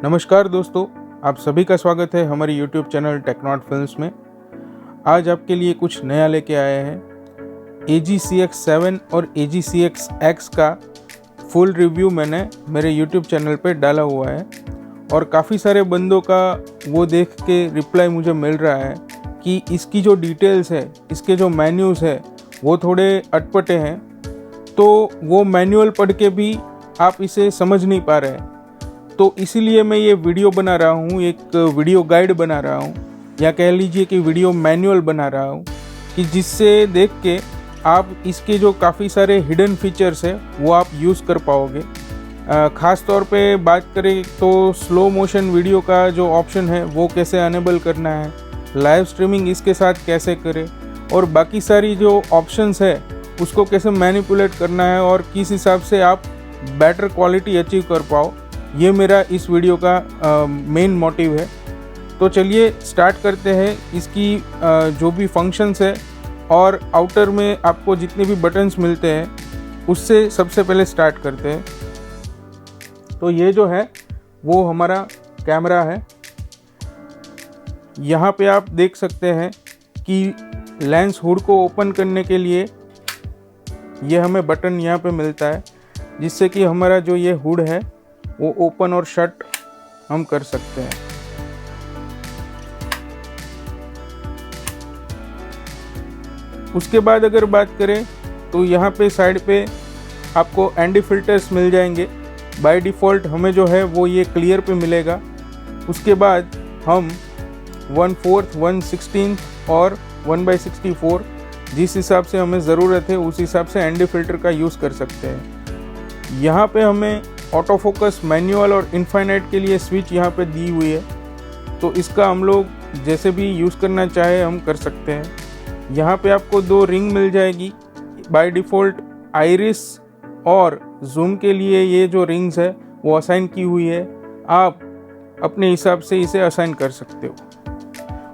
नमस्कार दोस्तों, आप सभी का स्वागत है हमारे यूट्यूब चैनल टेक्नॉट फिल्म्स में। आज आपके लिए कुछ नया लेके आए हैं। AG-CX7 और AG-CX-X का फुल रिव्यू मैंने मेरे यूट्यूब चैनल पे डाला हुआ है और काफ़ी सारे बंदों का वो देख के रिप्लाई मुझे मिल रहा है कि इसकी जो डिटेल्स है, इसके जो मैन्यूज़ है वो थोड़े अटपटे हैं, तो वो मैनुअल पढ़ के भी आप इसे समझ नहीं पा रहे हैं। तो इसीलिए मैं ये वीडियो बना रहा हूँ, एक वीडियो गाइड बना रहा हूँ या कह लीजिए कि वीडियो मैनुअल बना रहा हूँ कि जिससे देख के आप इसके जो काफ़ी सारे हिडन फीचर्स है वो आप यूज़ कर पाओगे। ख़ास तौर पे बात करें तो स्लो मोशन वीडियो का जो ऑप्शन है वो कैसे अनेबल करना है, लाइव स्ट्रीमिंग इसके साथ कैसे करें और बाकी सारी जो ऑप्शंस है उसको कैसे मैनिपुलेट करना है और किस हिसाब से आप बेटर क्वालिटी अचीव कर पाओ, ये मेरा इस वीडियो का मेन मोटिव है। तो चलिए स्टार्ट करते हैं। इसकी जो भी फंक्शंस है और आउटर में आपको जितने भी बटन्स मिलते हैं उससे सबसे पहले स्टार्ट करते हैं। तो ये जो है वो हमारा कैमरा है। यहाँ पे आप देख सकते हैं कि लेंस हुड को ओपन करने के लिए ये हमें बटन यहाँ पे मिलता है, जिससे कि हमारा जो ये हुड है वो ओपन और शट हम कर सकते हैं। उसके बाद अगर बात करें तो यहाँ पे साइड पे आपको एंटी फिल्टर्स मिल जाएंगे। बाय डिफ़ॉल्ट हमें जो है वो ये क्लियर पे मिलेगा। उसके बाद हम 1/4, 1/16 और 1/64 जिस हिसाब से हमें ज़रूरत है उस हिसाब से एंटी फिल्टर का यूज़ कर सकते हैं। यहाँ पे हमें ऑटो फोकस, मैनुअल और इनफाइनाइट के लिए स्विच यहाँ पे दी हुई है, तो इसका हम लोग जैसे भी यूज़ करना चाहे हम कर सकते हैं। यहाँ पे आपको 2 रिंग मिल जाएगी। बाय डिफ़ॉल्ट आइरिस और जूम के लिए ये जो रिंग्स है वो असाइन की हुई है, आप अपने हिसाब से इसे असाइन कर सकते हो।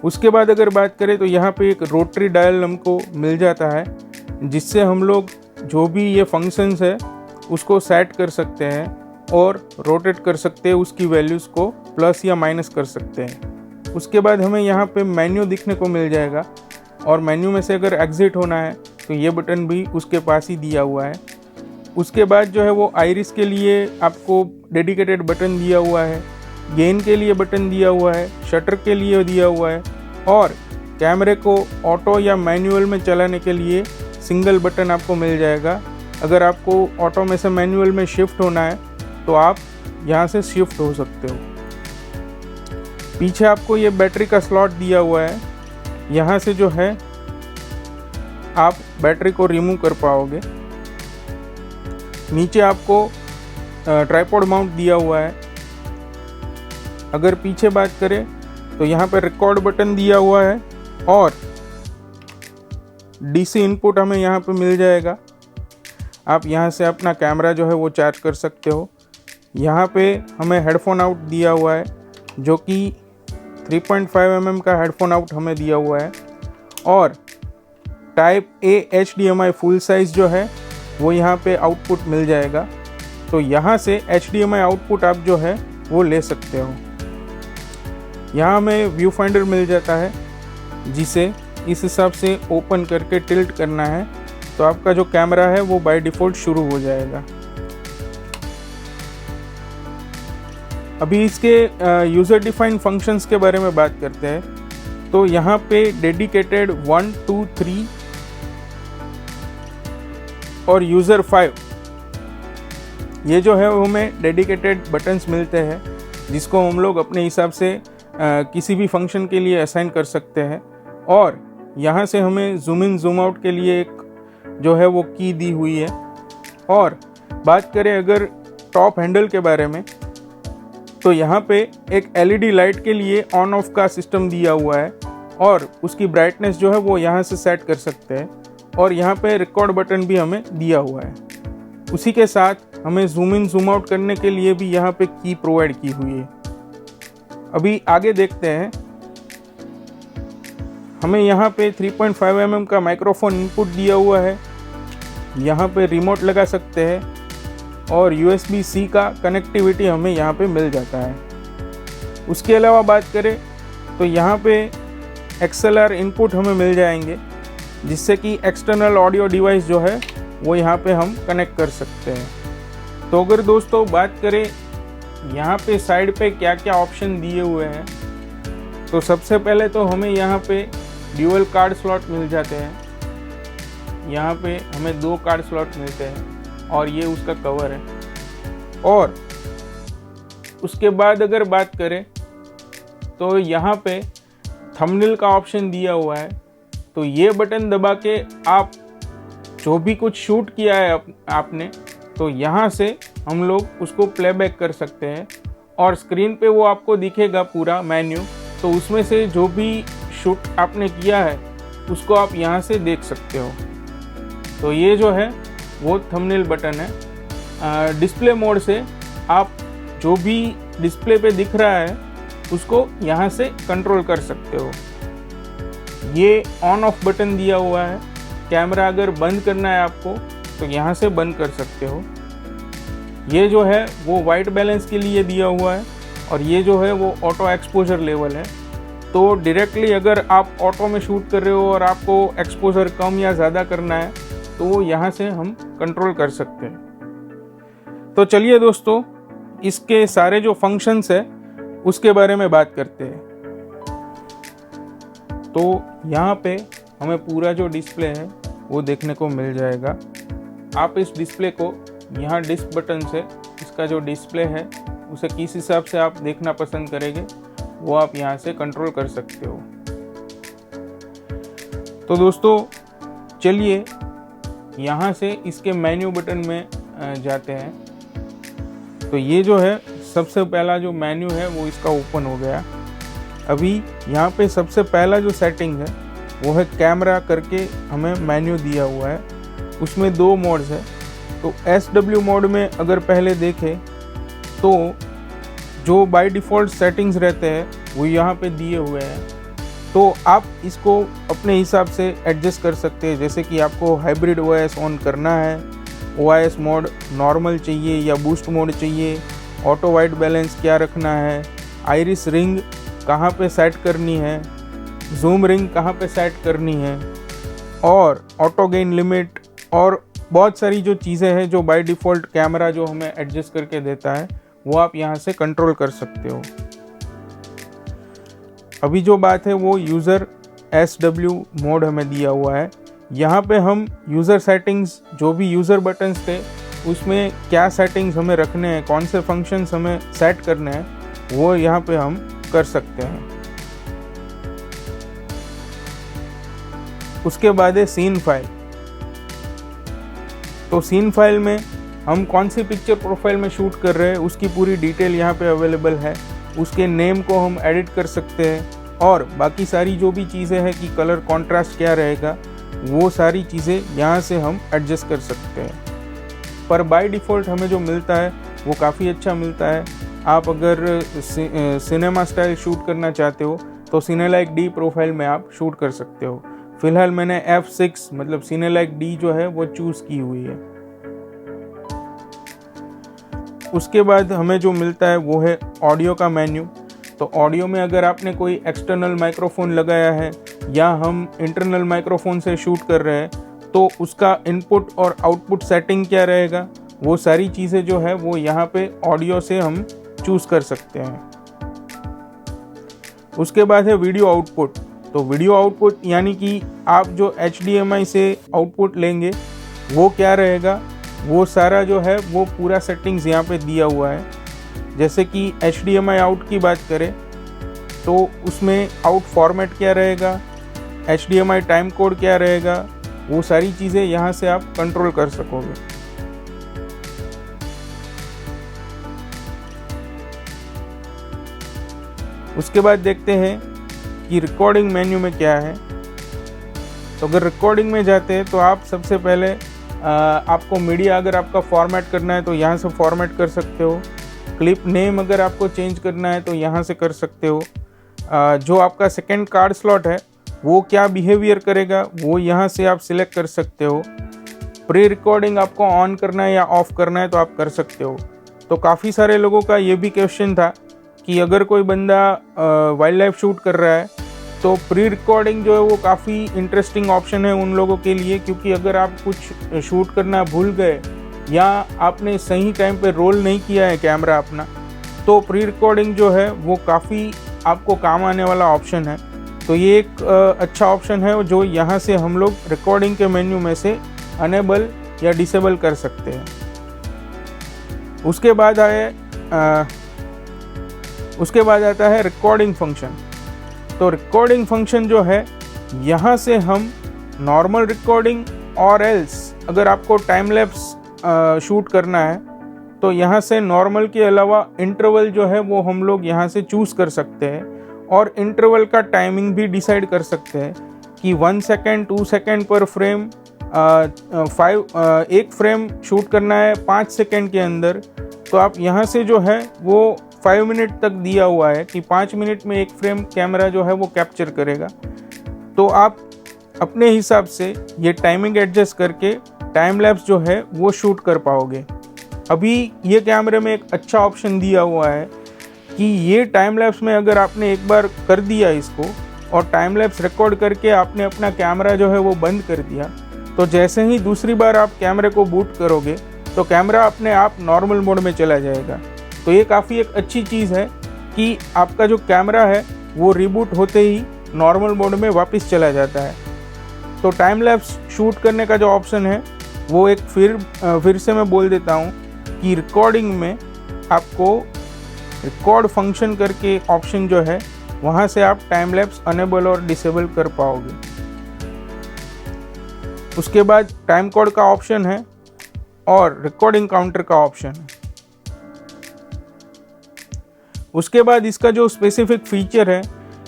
उसके बाद अगर बात करें तो यहाँ पे एक रोटरी डायल हमको मिल जाता है, जिससे हम लोग जो भी ये फंक्शंस है उसको सेट कर सकते हैं और रोटेट कर सकते हैं, उसकी वैल्यूज़ को प्लस या माइनस कर सकते हैं। उसके बाद हमें यहाँ पे मेन्यू दिखने को मिल जाएगा और मेन्यू में से अगर एग्ज़िट होना है तो ये बटन भी उसके पास ही दिया हुआ है। उसके बाद जो है वो आइरिस के लिए आपको डेडिकेटेड बटन दिया हुआ है, गेन के लिए बटन दिया हुआ है, शटर के लिए दिया हुआ है और कैमरे को ऑटो या मैनुअल में चलाने के लिए सिंगल बटन आपको मिल जाएगा। अगर आपको ऑटो में से मैनुअल में शिफ्ट होना है तो आप यहाँ से शिफ्ट हो सकते हो। पीछे आपको ये बैटरी का स्लॉट दिया हुआ है, यहाँ से जो है आप बैटरी को रिमूव कर पाओगे। नीचे आपको ट्राइपॉड माउंट दिया हुआ है। अगर पीछे बात करें तो यहाँ पर रिकॉर्ड बटन दिया हुआ है और DC इनपुट हमें यहाँ पे मिल जाएगा। आप यहाँ से अपना कैमरा जो है वो चार्ज कर सकते हो। यहाँ पे हमें हेडफोन आउट दिया हुआ है, जो कि 3.5 mm का हेडफोन आउट हमें दिया हुआ है और type A HDMI full size जो है वो यहाँ पे आउटपुट मिल जाएगा। तो यहाँ से HDMI आउटपुट आप जो है वो ले सकते हो। यहाँ हमें व्यू फाइंडर मिल जाता है, जिसे इस हिसाब से ओपन करके टिल्ट करना है तो आपका जो कैमरा है वो बाय डिफ़ॉल्ट शुरू हो जाएगा। अभी इसके यूज़र डिफाइंड फंक्शंस के बारे में बात करते हैं। तो यहाँ पे डेडिकेटेड 1, 2, 3 और यूज़र 5 ये जो है वो हमें डेडिकेटेड बटन्स मिलते हैं, जिसको हम लोग अपने हिसाब से किसी भी फंक्शन के लिए असाइन कर सकते हैं। और यहाँ से हमें जूम इन जूम आउट के लिए एक जो है वो की दी हुई है। और बात करें अगर टॉप हैंडल के बारे में तो यहाँ पे एक LED लाइट के लिए ऑन ऑफ का सिस्टम दिया हुआ है और उसकी ब्राइटनेस जो है वो यहाँ से सेट कर सकते हैं और यहाँ पे रिकॉर्ड बटन भी हमें दिया हुआ है। उसी के साथ हमें जूम इन जूम आउट करने के लिए भी यहाँ पे की प्रोवाइड की हुई है। अभी आगे देखते हैं। हमें यहाँ पे 3.5 mm का माइक्रोफोन इनपुट दिया हुआ है। यहाँ पे रिमोट लगा सकते हैं और USB-C का कनेक्टिविटी हमें यहाँ पे मिल जाता है। उसके अलावा बात करें तो यहाँ पे XLR इनपुट हमें मिल जाएंगे, जिससे कि एक्सटर्नल ऑडियो डिवाइस जो है वो यहाँ पे हम कनेक्ट कर सकते हैं। तो अगर दोस्तों बात करें यहाँ पे साइड पे क्या क्या ऑप्शन दिए हुए हैं, तो सबसे पहले तो हमें यहाँ पे ड्यूअल कार्ड स्लॉट मिल जाते हैं। यहाँ पे हमें 2 कार्ड स्लॉट मिलते हैं और ये उसका कवर है। और उसके बाद अगर बात करें तो यहाँ पे थंबनेल का ऑप्शन दिया हुआ है, तो ये बटन दबा के आप जो भी कुछ शूट किया है आपने, तो यहाँ से हम लोग उसको प्लेबैक कर सकते हैं और स्क्रीन पे वो आपको दिखेगा पूरा मेन्यू। तो उसमें से जो भी शूट आपने किया है उसको आप यहाँ से देख सकते हो। तो ये जो है वो थंबनेल बटन है। डिस्प्ले मोड से आप जो भी डिस्प्ले पे दिख रहा है उसको यहाँ से कंट्रोल कर सकते हो। ये ऑन ऑफ बटन दिया हुआ है। कैमरा अगर बंद करना है आपको तो यहाँ से बंद कर सकते हो। ये जो है वो वाइट बैलेंस के लिए दिया हुआ है और ये जो है वो ऑटो एक्सपोजर लेवल है। तो डायरेक्टली अगर आप ऑटो में शूट कर रहे हो और आपको एक्सपोजर कम या ज़्यादा करना है तो यहाँ से हम कंट्रोल कर सकते हैं। तो चलिए दोस्तों, इसके सारे जो फंक्शंस है उसके बारे में बात करते हैं। तो यहाँ पे हमें पूरा जो डिस्प्ले है वो देखने को मिल जाएगा। आप इस डिस्प्ले को यहाँ डिस्क बटन से इसका जो डिस्प्ले है उसे किस हिसाब से आप देखना पसंद करेंगे वो आप यहाँ से कंट्रोल कर सकते हो। तो दोस्तों चलिए यहाँ से इसके मेन्यू बटन में जाते हैं। तो ये जो है सबसे पहला जो मेन्यू है वो इसका ओपन हो गया। अभी यहाँ पे सबसे पहला जो सेटिंग है वो है कैमरा करके हमें मेन्यू दिया हुआ है। उसमें 2 मोड्स है। तो SW मोड में अगर पहले देखें तो जो बाय डिफ़ॉल्ट सेटिंग्स रहते हैं वो यहाँ पे दिए हुए हैं। तो आप इसको अपने हिसाब से एडजस्ट कर सकते हैं। जैसे कि आपको हाइब्रिड OIS ऑन करना है, OIS मोड नॉर्मल चाहिए या बूस्ट मोड चाहिए, ऑटो वाइट बैलेंस क्या रखना है, आइरिस रिंग कहाँ पे सेट करनी है, जूम रिंग कहाँ पे सेट करनी है, और ऑटो गेन लिमिट और बहुत सारी जो चीज़ें हैं जो बाय डिफ़ॉल्ट कैमरा जो हमें एडजस्ट करके देता है वो आप यहाँ से कंट्रोल कर सकते हो। अभी जो बात है वो यूज़र SW मोड हमें दिया हुआ है। यहाँ पे हम यूज़र सेटिंग्स जो भी यूज़र बटन्स थे उसमें क्या सेटिंग्स हमें रखने हैं, कौन से फंक्शंस हमें सेट करने हैं, वो यहाँ पे हम कर सकते हैं। उसके बाद है सीन फाइल। तो सीन फाइल में हम कौन सी पिक्चर प्रोफाइल में शूट कर रहे हैं उसकी पूरी डिटेल यहाँ पे अवेलेबल है। उसके नेम को हम एडिट कर सकते हैं और बाकी सारी जो भी चीज़ें हैं कि कलर कॉन्ट्रास्ट क्या रहेगा वो सारी चीज़ें यहाँ से हम एडजस्ट कर सकते हैं। पर बाय डिफ़ॉल्ट हमें जो मिलता है वो काफ़ी अच्छा मिलता है। आप अगर सिनेमा स्टाइल शूट करना चाहते हो तो सिनेलाइक D प्रोफाइल में आप शूट कर सकते हो। फिलहाल मैंने F6 मतलब सिनेलाइक D जो है वो चूज़ की हुई है। उसके बाद हमें जो मिलता है वो है ऑडियो का मेन्यू। तो ऑडियो में अगर आपने कोई एक्सटर्नल माइक्रोफोन लगाया है या हम इंटरनल माइक्रोफोन से शूट कर रहे हैं तो उसका इनपुट और आउटपुट सेटिंग क्या रहेगा, वो सारी चीज़ें जो है वो यहाँ पे ऑडियो से हम चूज़ कर सकते हैं। उसके बाद है वीडियो आउटपुट। तो वीडियो आउटपुट यानी कि आप जो HDMI से आउटपुट लेंगे वो क्या रहेगा, वो सारा जो है वो पूरा सेटिंग्स यहाँ पे दिया हुआ है। जैसे कि HDMI आउट की बात करें तो उसमें आउट फॉर्मेट क्या रहेगा, HDMI टाइम कोड क्या रहेगा, वो सारी चीज़ें यहाँ से आप कंट्रोल कर सकोगे। उसके बाद देखते हैं कि रिकॉर्डिंग मेन्यू में क्या है। तो अगर रिकॉर्डिंग में जाते हैं तो आप सबसे पहले आपको मीडिया अगर आपका फॉर्मेट करना है तो यहाँ से फॉर्मेट कर सकते हो। क्लिप नेम अगर आपको चेंज करना है तो यहाँ से कर सकते हो। जो आपका सेकंड कार्ड स्लॉट है वो क्या बिहेवियर करेगा वो यहाँ से आप सिलेक्ट कर सकते हो। प्री रिकॉर्डिंग आपको ऑन करना है या ऑफ करना है तो आप कर सकते हो। तो काफ़ी सारे लोगों का ये भी क्वेश्चन था कि अगर कोई बंदा वाइल्ड लाइफ शूट कर रहा है तो प्री रिकॉर्डिंग जो है वो काफ़ी इंटरेस्टिंग ऑप्शन है उन लोगों के लिए, क्योंकि अगर आप कुछ शूट करना भूल गए या आपने सही टाइम पे रोल नहीं किया है कैमरा अपना, तो प्री रिकॉर्डिंग जो है वो काफ़ी आपको काम आने वाला ऑप्शन है। तो ये एक अच्छा ऑप्शन है जो यहाँ से हम लोग रिकॉर्डिंग के मेन्यू में से अनेबल या डिसेबल कर सकते हैं। उसके बाद आता है रिकॉर्डिंग फंक्शन। तो रिकॉर्डिंग फंक्शन जो है, यहाँ से हम नॉर्मल रिकॉर्डिंग और एल्स अगर आपको टाइम लैप्स शूट करना है तो यहाँ से नॉर्मल के अलावा इंटरवल जो है वो हम लोग यहाँ से चूज़ कर सकते हैं और इंटरवल का टाइमिंग भी डिसाइड कर सकते हैं कि 1 सेकेंड 2 सेकेंड पर फ्रेम, एक फ्रेम शूट करना है 5 सेकेंड के अंदर, तो आप यहाँ से जो है वो 5 मिनट तक दिया हुआ है कि 5 मिनट में एक फ्रेम कैमरा जो है वो कैप्चर करेगा। तो आप अपने हिसाब से ये टाइमिंग एडजस्ट करके टाइम लैप्स जो है वो शूट कर पाओगे। अभी ये कैमरे में एक अच्छा ऑप्शन दिया हुआ है कि ये टाइम लैप्स में अगर आपने एक बार कर दिया इसको और टाइम लैप्स रिकॉर्ड करके आपने अपना कैमरा जो है वो बंद कर दिया, तो जैसे ही दूसरी बार आप कैमरे को बूट करोगे तो कैमरा अपने आप नॉर्मल मोड में चला जाएगा। तो ये काफ़ी एक अच्छी चीज़ है कि आपका जो कैमरा है वो रिबूट होते ही नॉर्मल मोड में वापस चला जाता है। तो टाइम लैप्स शूट करने का जो ऑप्शन है वो एक फिर से मैं बोल देता हूँ कि रिकॉर्डिंग में आपको रिकॉर्ड फंक्शन करके ऑप्शन जो है वहाँ से आप टाइम लैप्स अनेबल और डिसेबल कर पाओगे। उसके बाद टाइम कोड का ऑप्शन है और रिकॉर्डिंग काउंटर का ऑप्शन है। उसके बाद इसका जो स्पेसिफिक फीचर है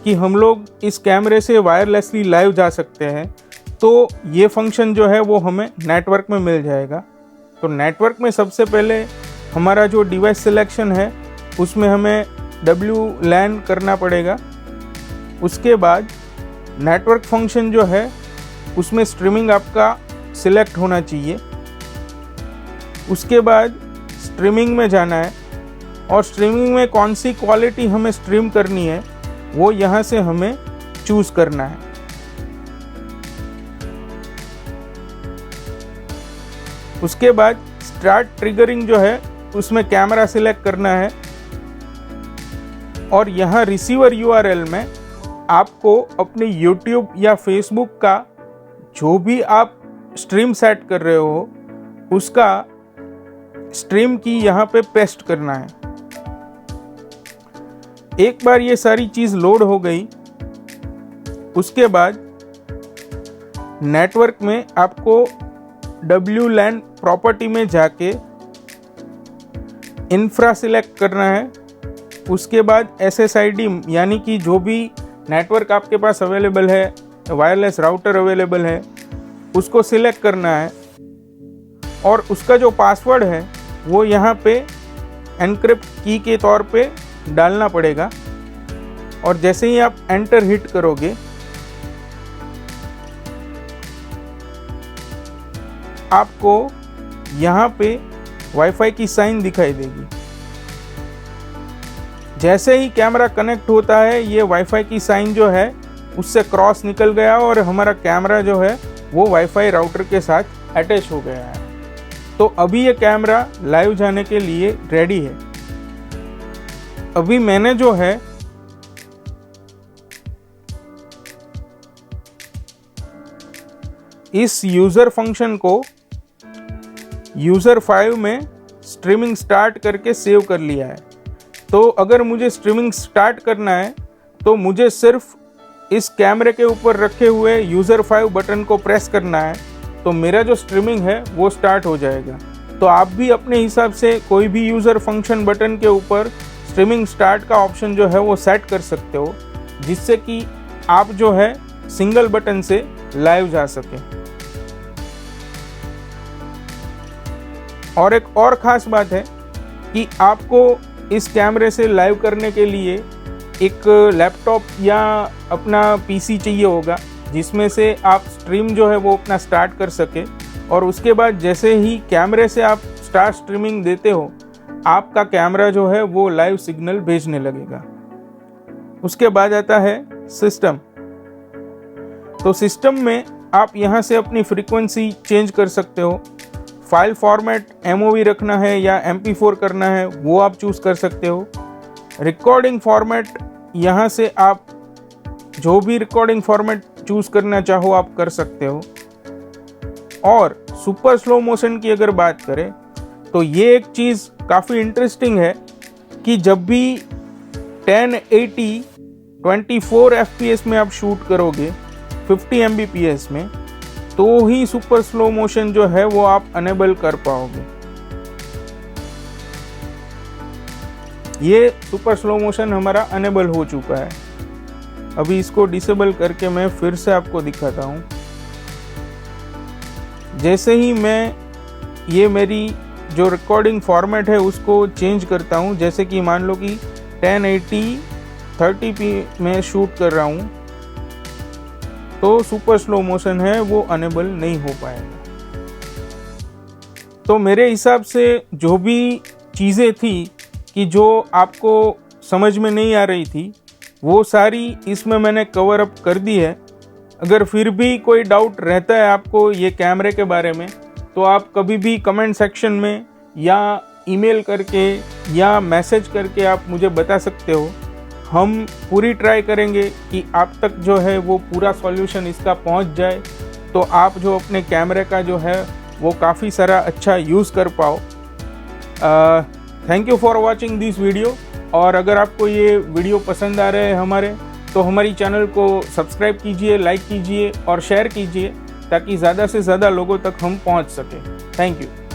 कि हम लोग इस कैमरे से वायरलेसली लाइव जा सकते हैं, तो ये फंक्शन जो है वो हमें नेटवर्क में मिल जाएगा। तो नेटवर्क में सबसे पहले हमारा जो डिवाइस सिलेक्शन है उसमें हमें WLAN करना पड़ेगा। उसके बाद नेटवर्क फंक्शन जो है उसमें स्ट्रीमिंग आपका सिलेक्ट होना चाहिए। उसके बाद स्ट्रीमिंग में जाना है और स्ट्रीमिंग में कौन सी क्वालिटी हमें स्ट्रीम करनी है वो यहाँ से हमें चूज़ करना है। उसके बाद स्टार्ट ट्रिगरिंग जो है उसमें कैमरा सिलेक्ट करना है और यहाँ रिसीवर URL में आपको अपने YouTube या Facebook का जो भी आप स्ट्रीम सेट कर रहे हो उसका स्ट्रीम की यहाँ पे पेस्ट करना है। एक बार ये सारी चीज़ लोड हो गई, उसके बाद नेटवर्क में आपको WLAN प्रॉपर्टी में जाके इंफ्रा सिलेक्ट करना है। उसके बाद SSID यानी कि जो भी नेटवर्क आपके पास अवेलेबल है, वायरलेस राउटर अवेलेबल है, उसको सिलेक्ट करना है और उसका जो पासवर्ड है वो यहाँ पे एनक्रिप्ट की के तौर पे डालना पड़ेगा। और जैसे ही आप एंटर हिट करोगे आपको यहाँ पे वाईफाई की साइन दिखाई देगी। जैसे ही कैमरा कनेक्ट होता है ये वाईफाई की साइन जो है उससे क्रॉस निकल गया और हमारा कैमरा जो है वो वाईफाई राउटर के साथ अटैच हो गया है। तो अभी ये कैमरा लाइव जाने के लिए रेडी है। अभी मैंने जो है इस यूज़र फंक्शन को यूज़र 5 में स्ट्रीमिंग स्टार्ट करके सेव कर लिया है। तो अगर मुझे स्ट्रीमिंग स्टार्ट करना है तो मुझे सिर्फ इस कैमरे के ऊपर रखे हुए यूज़र 5 बटन को प्रेस करना है, तो मेरा जो स्ट्रीमिंग है वो स्टार्ट हो जाएगा। तो आप भी अपने हिसाब से कोई भी यूज़र फंक्शन बटन के ऊपर स्ट्रीमिंग स्टार्ट का ऑप्शन जो है वो सेट कर सकते हो, जिससे कि आप जो है सिंगल बटन से लाइव जा सके। और एक और ख़ास बात है कि आपको इस कैमरे से लाइव करने के लिए एक लैपटॉप या अपना PC चाहिए होगा, जिसमें से आप स्ट्रीम जो है वो अपना स्टार्ट कर सके। और उसके बाद जैसे ही कैमरे से आप स्टार्ट स्ट्रीमिंग देते हो आपका कैमरा जो है वो लाइव सिग्नल भेजने लगेगा। उसके बाद आता है सिस्टम। तो सिस्टम में आप यहाँ से अपनी फ्रीक्वेंसी चेंज कर सकते हो। फाइल फॉर्मेट MOV रखना है या MP4 करना है वो आप चूज़ कर सकते हो। रिकॉर्डिंग फॉर्मेट, यहाँ से आप जो भी रिकॉर्डिंग फॉर्मेट चूज़ करना चाहो आप कर सकते हो। और सुपर स्लो मोशन की अगर बात करें तो ये एक चीज़ काफ़ी इंटरेस्टिंग है कि जब भी 1080 24 FPS में आप शूट करोगे 50 Mbps में, तो ही सुपर स्लो मोशन जो है वो आप अनेबल कर पाओगे। ये सुपर स्लो मोशन हमारा अनेबल हो चुका है। अभी इसको डिसेबल करके मैं फिर से आपको दिखाता हूँ। जैसे ही मैं ये मेरी जो रिकॉर्डिंग फॉर्मेट है उसको चेंज करता हूँ, जैसे कि मान लो कि 1080 30p में शूट कर रहा हूँ, तो सुपर स्लो मोशन है वो अनेबल नहीं हो पाएगा। तो मेरे हिसाब से जो भी चीज़ें थी कि जो आपको समझ में नहीं आ रही थी वो सारी इसमें मैंने कवर अप कर दी है। अगर फिर भी कोई डाउट रहता है आपको ये कैमरे के बारे में, तो आप कभी भी कमेंट सेक्शन में या ईमेल करके या मैसेज करके आप मुझे बता सकते हो। हम पूरी ट्राई करेंगे कि आप तक जो है वो पूरा सॉल्यूशन इसका पहुंच जाए, तो आप जो अपने कैमरे का जो है वो काफ़ी सारा अच्छा यूज़ कर पाओ। Thank you for watching this video. और अगर आपको ये वीडियो पसंद आ रहे हैं हमारे, तो हमारी चैनल को सब्सक्राइब कीजिए, लाइक कीजिए और शेयर कीजिए, ताकि ज़्यादा से ज़्यादा लोगों तक हम पहुंच सकें। Thank you.